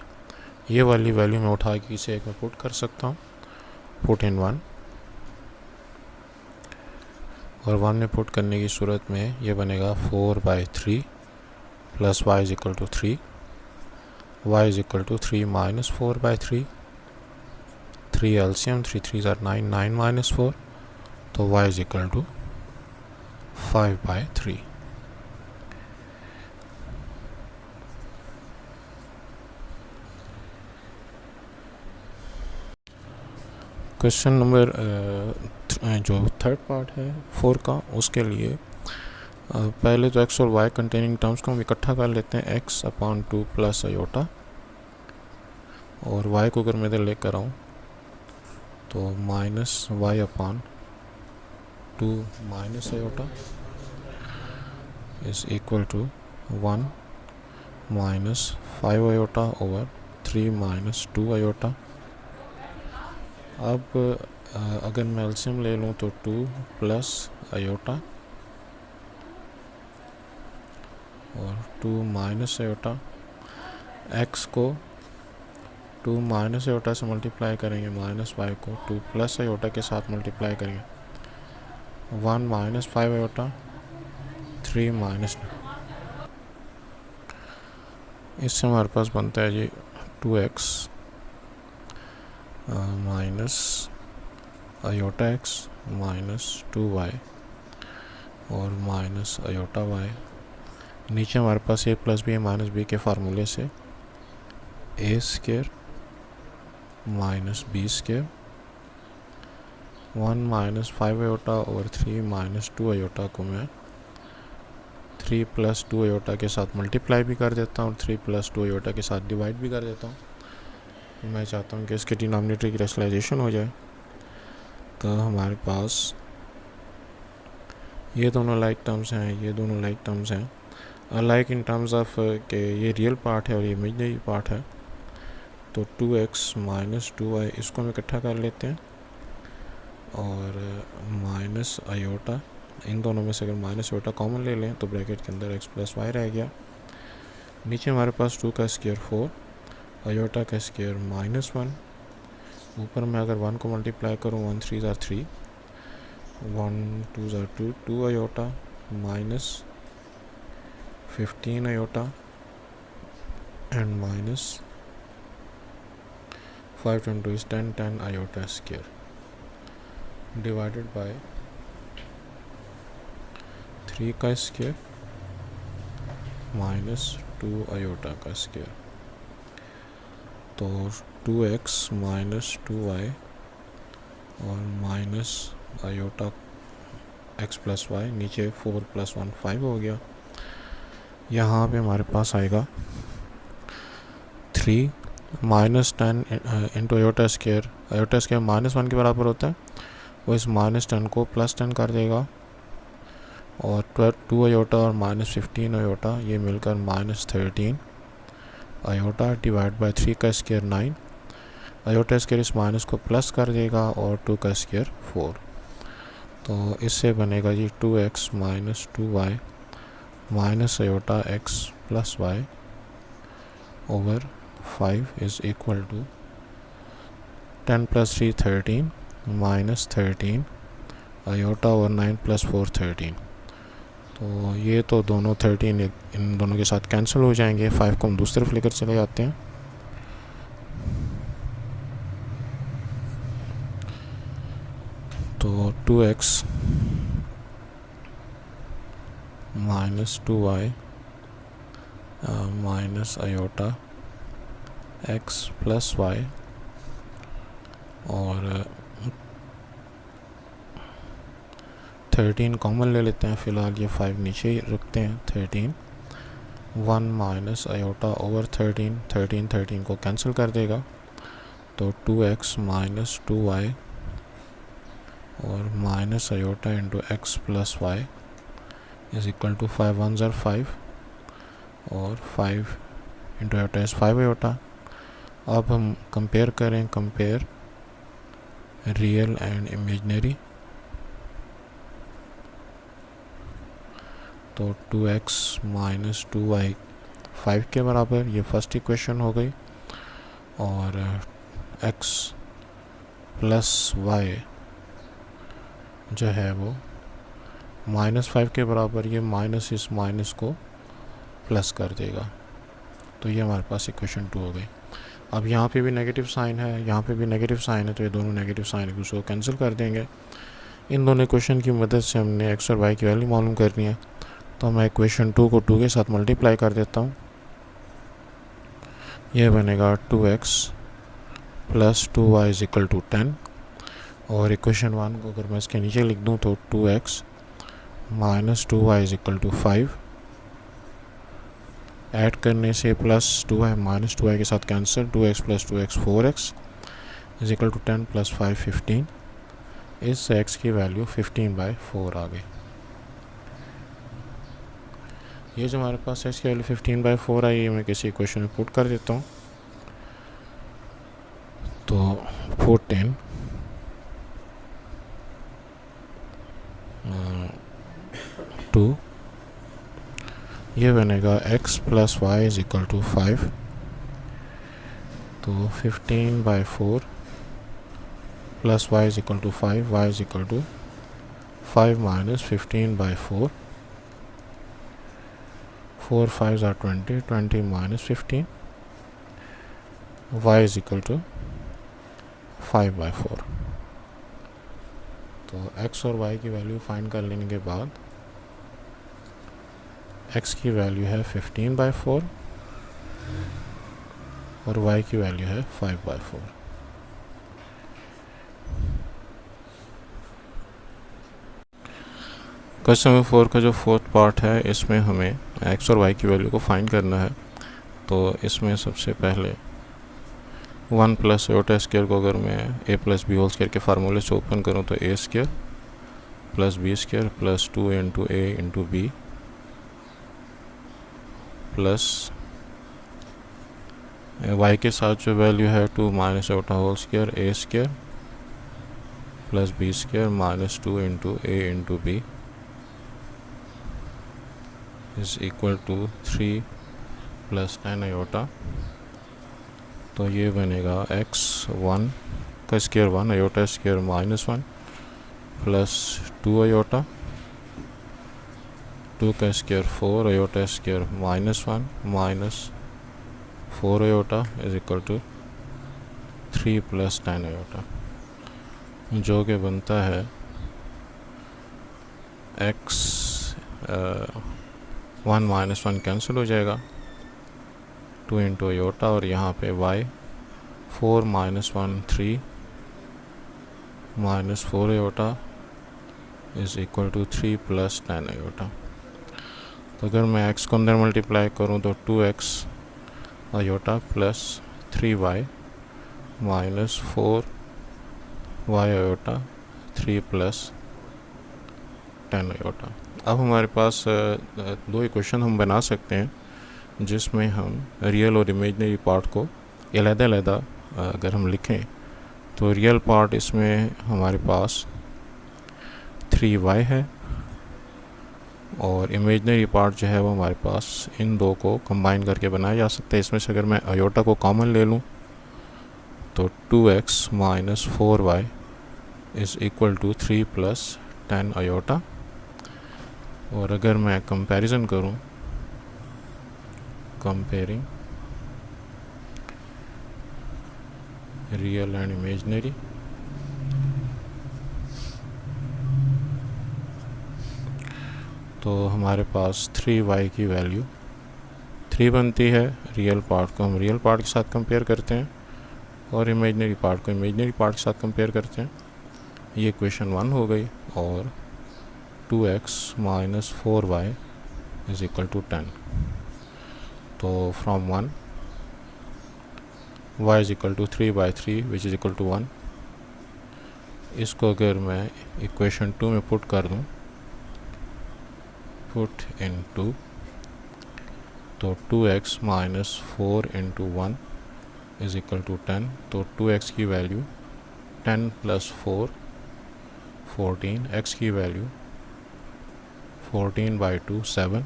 ये वाली वैल्यू मैं उठा के इसे एक में पुट कर सकता हूँ, पुट इन 1, और 1 में पुट करने की सूरत में ये बनेगा 4/3 plus y is equal to 3, y is equal to 3 minus 4/3, 3 LCM 3 3 ज़ार 9, 9 माइनस 4, तो y is equal to 5/3। Question number जो थर्ड पार्ट है 4 का, उसके लिए पहले तो x और y कंटेनिंग टर्म्स को हम इकट्ठा कर लेते हैं, x/2 प्लस अयोटा, और y को अगर मैं इधर लेकर आऊँ तो -y/2 minus iota is equal to 1 minus 5 iota over 3 minus 2 iota. अब अगर मैं एलसीएम ले लूँ तो 2 प्लस अयोटा और 2 माइनस अयोटा, x को 2 माइनस अयोटा से मल्टीप्लाई करेंगे, माइनस y को 2 प्लस अयोटा के साथ मल्टीप्लाई करेंगे, 1 माइनस 5 अयोटा 3 माइनस, इससे हमारे पास बनता है जी 2x minus iota x minus 2y और माइनस अयोटा y। नीचे हमारे पास a plus b minus b के फार्मूले से a square minus B square 1 minus 5 iota और 3 माइनस 2 अयोटा को मैं 3 प्लस 2 अयोटा के साथ मल्टीप्लाई भी कर देता हूँ और 3 प्लस 2 अयोटा के साथ डिवाइड भी कर देता हूँ। मैं चाहता हूँ कि इसके डिनोमिनेटर की रेशनलाइजेशन हो जाए, तो हमारे पास ये दोनों लाइक टर्म्स हैं, ये दोनों लाइक टर्म्स हैं, लाइक इन टर्म्स ऑफ के ये रियल पार्ट है और ये इमेजिनरी पार्ट है। तो 2x माइनस 2y इसको हम इकट्ठा कर लेते हैं, और माइनस अयोटा, इन दोनों में से अगर माइनस अयोटा कॉमन ले लें तो ब्रैकेट के अंदर x प्लस वाई रह गया। नीचे हमारे पास 2 का स्क्वायर 4, अयोटा का स्क्वायर -1, ऊपर में अगर 1 को मल्टीप्लाई करूँ 1 3 ज़ार 3, 1 2 ज़ार 2, 2 iota minus 15 iota and minus 5 × 2 is 10, 10 iota square divided by 3 का स्क्वायर माइनस 2 अयोटा का स्क्वायर। तो 2x माइनस 2y और minus iota x plus y, नीचे 4 प्लस 1 5 हो गया। यहाँ पे हमारे पास आएगा 3 minus 10 into iota square, iota square -1 के बराबर होता है, वो इस -10 को +10 कर देगा, और 2 अयोटा और -15 अयोटा ये मिलकर -13 अयोटा डिवाइड बाय 3 का स्क्वायर 9, अयोटा स्क्वायर इस माइनस को प्लस कर देगा, और 2 का स्क्वायर 4। तो इससे बनेगा जी 2x minus 2y minus iota x plus y over 5 is equal to 10 plus 3 13 minus 13 iota और 9 प्लस 4 13। तो ये तो दोनों 13 इन दोनों के साथ कैंसिल हो जाएंगे, 5 को हम दूसरी तरफ लेकर चले जाते हैं। तो 2x minus 2y minus iota x plus y और 13 कॉमन ले लेते हैं, फ़िलहाल ये 5 नीचे ही रखते हैं। 13 1 माइनस आयोटा ओवर 13 को कैंसिल कर देगा, तो 2x माइनस 2y और minus iota into x plus y is equal to 5 1 ज़र 5 और 5 इंटू आयोटा इज 5 आयोटा। अब हम कंपेयर करें, कंपेयर रियल एंड इमेजनरी, तो 2x माइनस 2y 5 के बराबर, ये फर्स्ट इक्वेशन हो गई, और x प्लस वाई जो है वो -5 के बराबर, ये माइनस इस माइनस को प्लस कर देगा, तो ये हमारे पास इक्वेशन 2 हो गई। अब यहाँ पे भी नेगेटिव साइन है, यहाँ पे भी नेगेटिव साइन है, तो ये दोनों नेगेटिव साइन एक दूसरे को कैंसिल कर देंगे। इन दोनों इक्वेशन की मदद से हमने x और y की वैल्यू मालूम करनी है, तो मैं इक्वेशन 2 को 2 के साथ मल्टीप्लाई कर देता हूँ। ये बनेगा 2x plus 2y is equal to 10, और इक्वेशन 1 को अगर मैं इसके नीचे लिख दूँ तो 2x minus 2y is equal to 5, add करने से प्लस 2y माइनस 2y के साथ cancel, 2x plus 2x 4x is equal to 10 plus 5 15, इस x की वैल्यू 15/4 आ गई। ये जो हमारे पास x की वैल्यू 15/4 आई है, मैं किसी इक्वेशन में पुट कर देता हूँ, तो 14 2 ये बनेगा x plus y is equal to 5, तो 15/4 plus y is equal to 5, y is equal to 5 minus 15/4, 4 5 are 20, 20 minus 15, y is equal to 5/4। तो x और y की वैल्यू फाइंड कर लेने के बाद x की वैल्यू है 15/4 और y की वैल्यू है 5/4। क्वेश्चन नंबर 4 का जो फोर्थ पार्ट है, इसमें हमें x और y की वैल्यू को फाइंड करना है। तो इसमें सबसे पहले 1 प्लस आयोटा स्क्वायर को अगर मैं a plus b whole square के फार्मूले से ओपन करूँ तो a square plus b square plus 2 into a into b plus y के साथ जो वैल्यू है 2 minus iota whole square a square plus b square minus 2 into a into b is equal to 3 plus 10 iota. तो ये बनेगा x1 का square 1 iota square -1 plus 2 iota, 2 का square 4 iota square -1 minus 4 iota is equal to 3 plus 10 iota, जो कि बनता है x 1 माइनस 1 कैंसिल हो जाएगा, 2 इंटू आयोटा, और यहाँ पे y 4 minus 1 3 minus 4 iota is equal to 3 plus 10 iota. तो अगर मैं x को अंदर मल्टीप्लाई करूँ तो 2x iota plus 3y minus 4y iota 3 plus 10 iota. अब हमारे पास दो इक्वेशन हम बना सकते हैं जिसमें हम रियल और इमेजनरी पार्ट को अलग-अलग अगर हम लिखें तो रियल पार्ट इसमें हमारे पास 3y है और इमेजनरी पार्ट जो है वो हमारे पास इन दो को कंबाइन करके बनाया जा सकता है। इसमें से अगर मैं आयोटा को कॉमन ले लूँ तो 2x minus 4y is equal to 3 plus 10 iota, और अगर मैं कंपैरिजन करूं, कंपेयरिंग रियल एंड इमेजनरी, तो हमारे पास 3y की वैल्यू 3 बनती है। रियल पार्ट को हम रियल पार्ट के साथ कंपेयर करते हैं और इमेजनरी पार्ट को इमेजनरी पार्ट के साथ कंपेयर करते हैं। ये इक्वेशन 1 हो गई, और 2x minus 4y is equal to 10. तो from 1 y is equal to 3 by 3 which is equal to 1. इसको अगर मैं इक्वेशन 2 में पुट कर दूँ, पुट इन 2, तो 2x minus 4 into 1 is equal to 10. तो 2x की वैल्यू 10 प्लस 4 14, x की value 14 by 2 7,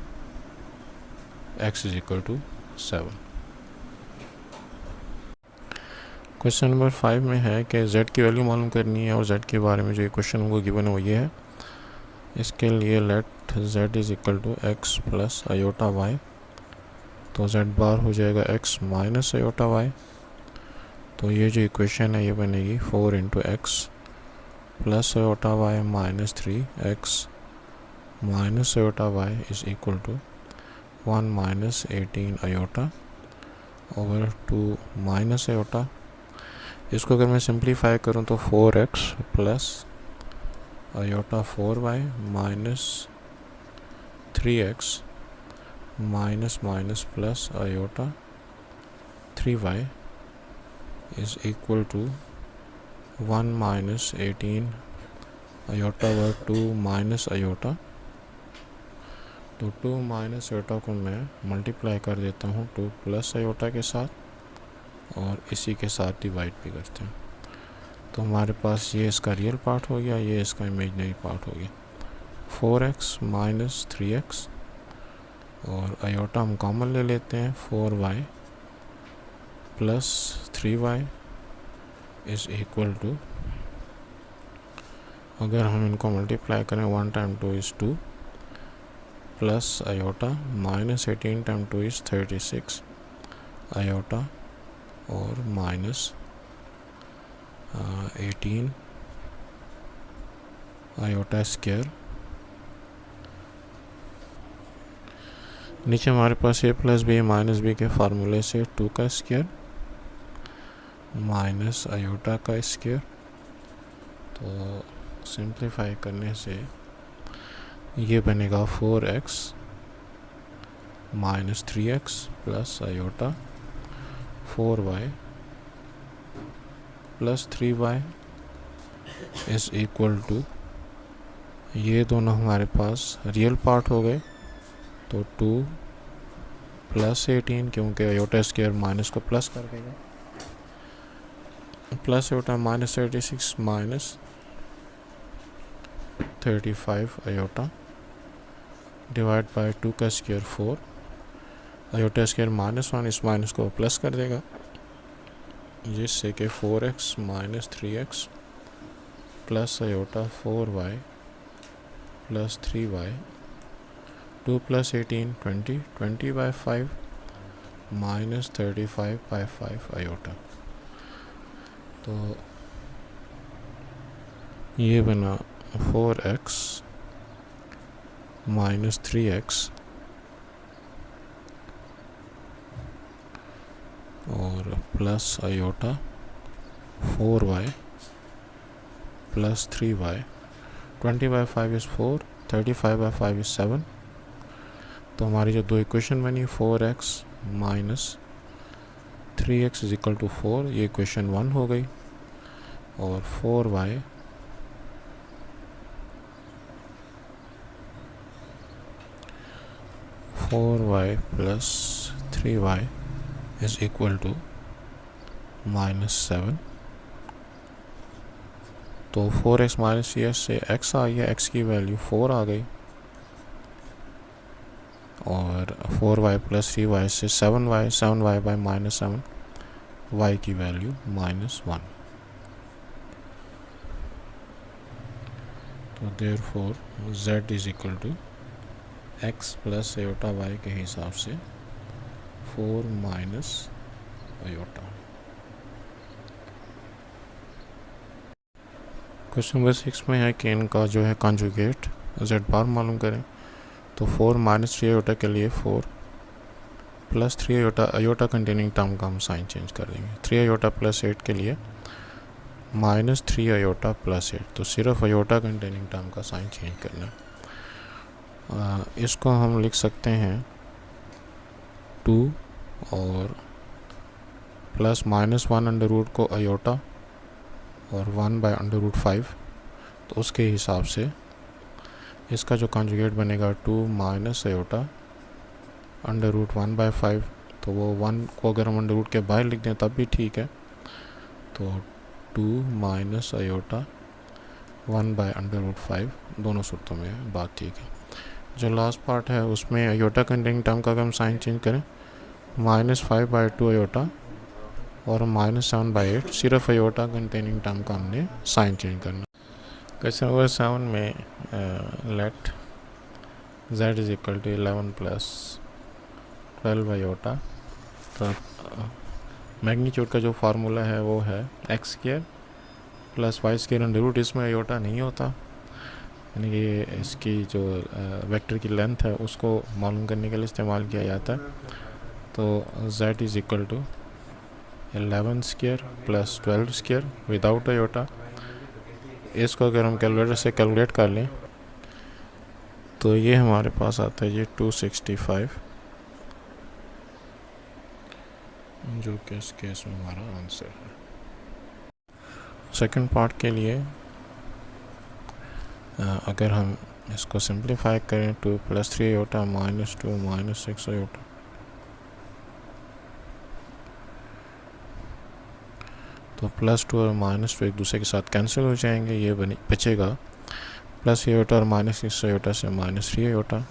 x is equal to 7. Question number 5 में है कि z की वैल्यू मालूम करनी है और z के बारे में जो क्वेश्चन हमको गिवन है वो ये है. इसके लिए let z is equal to x plus iota y. तो z बार हो जाएगा x माइनस आयोटा y. तो ये जो इक्वेशन है ये बनेगी 4 into x plus iota y minus 3x minus iota y is equal to 1 minus 18 iota over 2 minus iota. इसको अगर मैं सिंप्लीफाई करूँ तो 4x plus iota 4y minus 3x minus minus plus iota 3y is equal to 1 minus 18 iota over 2 minus iota. तो 2 माइनस आयोटा को मैं मल्टीप्लाई कर देता हूँ 2 प्लस आयोटा के साथ और इसी के साथ डिवाइड भी करते हैं. तो हमारे पास ये इसका रियल पार्ट हो गया, ये इसका इमेजनरी पार्ट हो गया. 4x माइनस 3x और आयोटा हम कॉमन ले लेते हैं 4y plus 3y is equal to, अगर हम इनको मल्टीप्लाई करें 1 time 2 is 2 plus iota minus 18 time 2 is 36 iota और माइनस 18 आयोटा स्क्वायर. नीचे हमारे पास a plus b minus b के फार्मूले से 2 का स्क्वायर माइनस आयोटा का स्क्वायर. तो सिंप्लीफाई करने से ये बनेगा 4x minus 3x plus iota 4y plus 3y is equal to, ये दोनों हमारे पास रियल पार्ट हो गए. तो 2 प्लस 18 क्योंकि आयोटा स्क्वायर माइनस को प्लस कर देगा, plus iota minus 36 minus 35 iota divide by 2 का स्क्वायर 4. आयोटा स्क्वायर माइनस 1 इस माइनस को प्लस कर देगा जिससे कि 4x minus 3x plus iota 4y plus 3y 2 plus 18 20 by 5 minus 35 by 5 iota. तो ये बना 4x माइनस 3x और plus iota 4y plus 3y. 20 by 5 is 4, 35 by 5 is 7. तो हमारी जो दो इक्वेशन बनी 4x minus 3x is equal to 4, ये इक्वेशन 1 हो गई. और 4y plus 3y is equal to minus 7. तो 4x माइनस सी से x आ गया, x की वैल्यू 4 आ गई और 4y प्लस 3y से 7y बाई माइनस 7, y की वैल्यू माइनस 1. तो therefore z is equal to x plus iota y के हिसाब से 4 माइनस आयोटा. क्वेश्चन नंबर 6 में है कि इनका जो है कॉन्जुगेट z बार मालूम करें. तो 4 माइनस 3 आयोटा के लिए 4 plus 3 iota, iota containing term का हम साइन चेंज कर देंगे. 3 आयोटा प्लस 8 के लिए माइनस 3 आयोटा प्लस 8. तो सिर्फ आयोटा कंटेनिंग टर्म का साइन चेंज करना है. इसको हम लिख सकते हैं 2 और प्लस -1 अंडर रूट को आयोटा और 1/√5, तो उसके हिसाब से इसका जो कॉन्जुगेट बनेगा 2 माइनस आयोटा √1/5, तो वो 1 को अगर हम अंडर रूट के बाहर लिख दें तब भी ठीक है, तो 2 माइनस आयोटा 1/√5 दोनों सूरतों में बात ठीक है। जो लास्ट पार्ट है उसमें आयोटा कंटेनिंग टर्म का अगर हम साइन चेंज करें -5/2 आयोटा और -7/8, सिर्फ आयोटा कंटेनिंग टर्म का हमने साइन चेंज करना। क्वेश्चन नंबर 7 में let z is equal to 11 plus 12 iota, तो मैग्नीट्यूड का जो फार्मूला है वो है x² plus y² under root, इसमें आयोटा नहीं होता, यानी कि इसकी जो वेक्टर की लेंथ है उसको मालूम करने के लिए इस्तेमाल किया जाता है। तो z is equal to 11² plus 12² without iota. इसको अगर हम कैलकुलेटर से कैलकुलेट कर लें तो ये हमारे पास आता है ये 265, जो कि इस केस में हमारा आंसर है। सेकंड पार्ट के लिए अगर हम इसको सिंप्लीफाई करें 2 + 3 आयोटा -2 -6 आयोटा, तो +2 और -2 एक दूसरे के साथ कैंसिल हो जाएंगे, ये बचेगा प्लस आयोटा और -6 आयोटा से -3 आयोटा।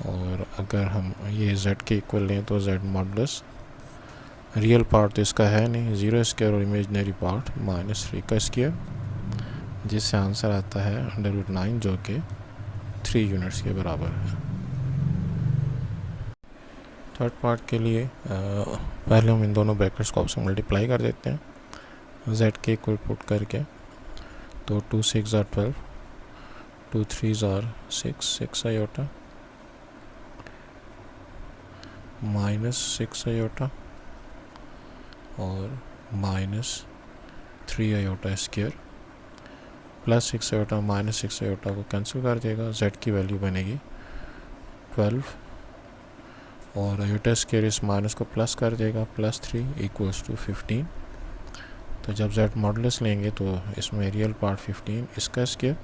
और अगर हम ये z के इक्वल लें तो z मॉडुलस रियल पार्ट तो इसका है नहीं, 0² और इमेजनरी पार्ट -3 का स्क्वायर, जिससे आंसर आता है √9, जो कि 3 यूनिट्स के बराबर है। थर्ड पार्ट के लिए पहले हम इन दोनों ब्रैकेट्स को आपसे मल्टीप्लाई कर देते हैं z के इक्वल पुट करके, तो 2 6 are 12, 2 3 are 6 आयोटा -6 आयोटा और -3 आयोटा स्क्वायर, +6 आयोटा -6 आयोटा को कैंसिल कर देगा, z की वैल्यू बनेगी 12 और आयोटा स्क्वायर इस माइनस को प्लस कर देगा, +3 = 15। तो जब z मॉडुलस लेंगे तो इसमें रियल पार्ट 15, इसका स्क्वायर,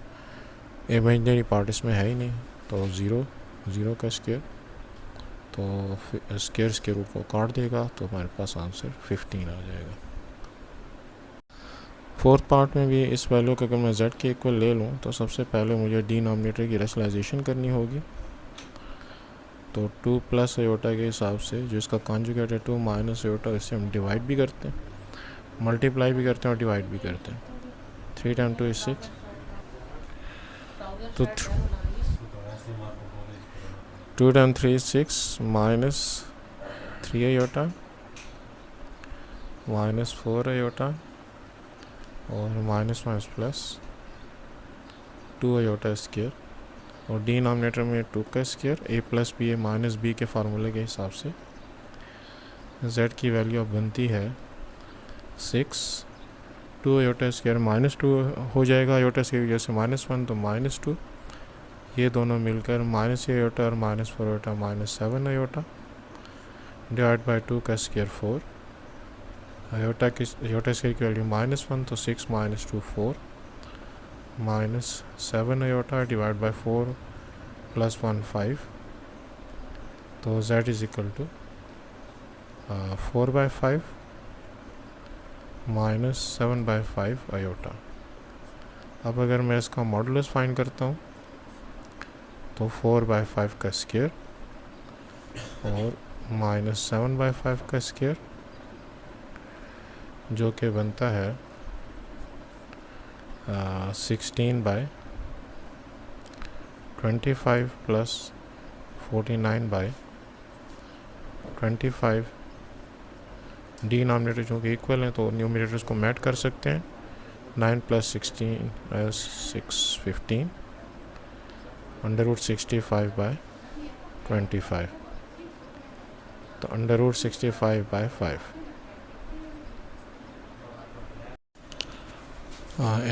इमेजिनरी पार्ट इसमें है ही नहीं, तो 0 का स्क्वायर, तो स्क्वायर के रूट को काट देगा, तो हमारे पास आंसर 15 आ जाएगा। फोर्थ पार्ट में भी इस वैल्यू को अगर मैं z के इक्वल ले लूँ तो सबसे पहले मुझे डिनोमिनेटर की रेशनलाइजेशन करनी होगी। तो 2 + आयोटा के हिसाब से जो इसका कॉन्जुगेट है 2 - आयोटा, इससे हम डिवाइड भी करते हैं, मल्टीप्लाई भी करते हैं और डिवाइड भी करते हैं। 3 × 2 = 6, तो 2 × 3 = 6 -3 आयोटा -4 आयोटा और -2 आयोटा स्क्वायर, और डिनोमिनेटर में 2 का स्क्वायर, a + b -b के फार्मूले के हिसाब से z की वैल्यू अब बनती है 6, 2 आयोटा स्क्वायर -2 हो जाएगा, आयोटा स्क्वायर की वजह से -1, तो -2, ये दोनों मिलकर -3 आयोटा और -4 आयोटा -7 आयोटा डिवाइड बाई 2 का स्क्वायर 4, आयोटा स्क्वायर की वैल्यू -1, तो 6 - 2 4, -7 आयोटा डिवाइड बाई 4 + 1 5, तो z is equal to 4/5 -7/5 iota. अब अगर मैं इसका मॉडुलस फाइंड करता हूँ तो 4/5 का स्क्वायर और -7/5 का स्क्वायर, जो कि बनता है 16/25 + 49/25। डिनोमिनेटर जो कि इक्वल हैं तो न्यूमरेटर्स को मैट कर सकते हैं, 9 + 16 = 15 √65/25, तो √65/5।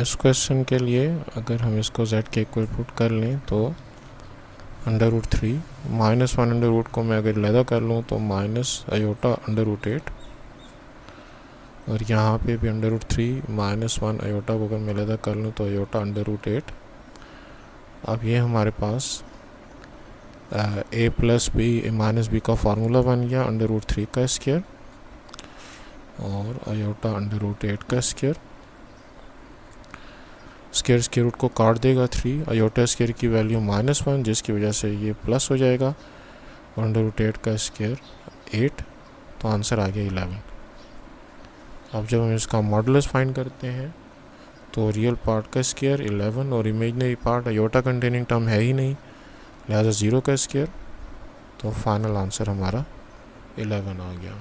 इस क्वेश्चन के लिए अगर हम इसको z के इक्वल पुट कर लें तो अंडर रूट 3 -1 अंडर रूट को मैं अगर लैदा कर लूँ तो माइनस आयोटा अंडर रूट 8, और यहाँ पे भी अंडर रूट 3 -1 आयोटा को अगर मैं लैदा कर लूँ तो आयोटा अंडर रूट 8। अब ये हमारे पास a plus b minus b का फार्मूला बन गया, अंडर रूट 3 का स्क्वायर और आयोटा अंडर रूट 8 का स्क्वायर। स्क्वायर स्क्वायर रूट को काट देगा 3, आयोटा स्क्वायर की वैल्यू -1 जिसकी वजह से ये प्लस हो जाएगा, और अंडर रूट 8 का स्क्वायर 8, तो आंसर आ गया 11। अब जब हम इसका मॉडुलस फाइंड करते हैं तो रियल पार्ट का स्क्वायर 11 और imaginary part iota containing term है ही नहीं, लिहाजा 0 का स्क्वायर, तो फाइनल आंसर हमारा 11 आ गया।